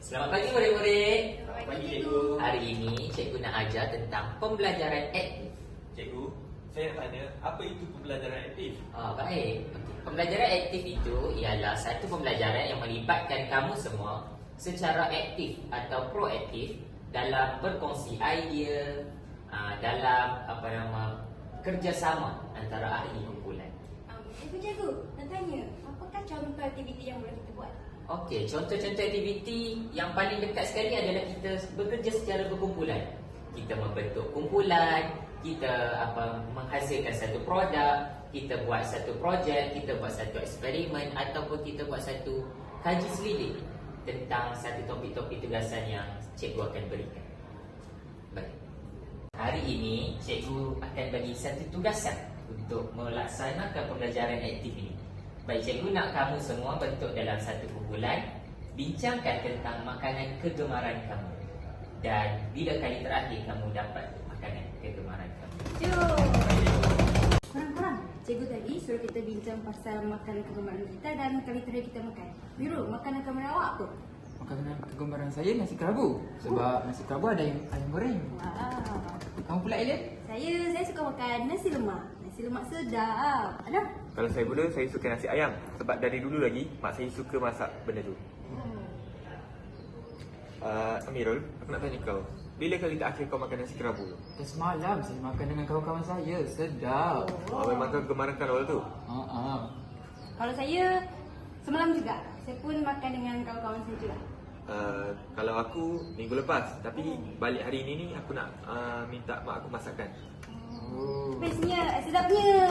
Selamat pagi murid-murid. Selamat pagi, cikgu. Hari ini cikgu nak ajar tentang pembelajaran aktif. Cikgu, saya nak tanya, apa itu pembelajaran aktif? Baik. Pembelajaran aktif itu ialah satu pembelajaran yang melibatkan kamu semua secara aktif atau proaktif dalam berkongsi idea, dalam kerjasama antara ahli kumpulan. Cikgu, nak tanya, apakah contoh aktiviti yang boleh kita buat? Okey, contoh-contoh aktiviti yang paling dekat sekali adalah kita bekerja secara berkumpulan. Kita membentuk kumpulan, kita menghasilkan satu produk, kita buat satu projek, kita buat satu eksperimen ataupun kita buat satu kaji selidik tentang satu topik-topik tugasan yang cikgu akan berikan. Baik. Hari ini cikgu akan bagi satu tugasan untuk melaksanakan pembelajaran aktif ini. Baik, cikgu nak kamu semua bentuk dalam satu kumpulan, bincangkan tentang makanan kegemaran kamu dan bila kali terakhir kamu dapat makanan kegemaran kamu. Jom! Korang-korang, cikgu tadi suruh kita bincang pasal makanan kegemaran kita dan kali terakhir kita makan. Biru, makanan kegemaran awak apa? Makanan kegemaran saya nasi kerabu. Sebab nasi kerabu ada ayam goreng. Wah. Kamu pula Ellen? Saya suka makan nasi lemak. Nasi lemak sedap. Ada? Kalau saya pula, saya suka nasi ayam. Sebab dari dulu lagi, mak saya suka masak benda tu. Amirul, aku nak tanya kau. Bila kali terakhir kau makan nasi kerabu? Dan semalam saya makan dengan kawan-kawan saya. Sedap. Memang kau gemar kan awal tu? Kalau saya, semalam juga. Saya pun makan dengan kawan-kawan saya juga. Kalau aku, minggu lepas. Tapi balik hari ini ni, aku nak minta mak aku masakkan. Bestnya, sedapnya.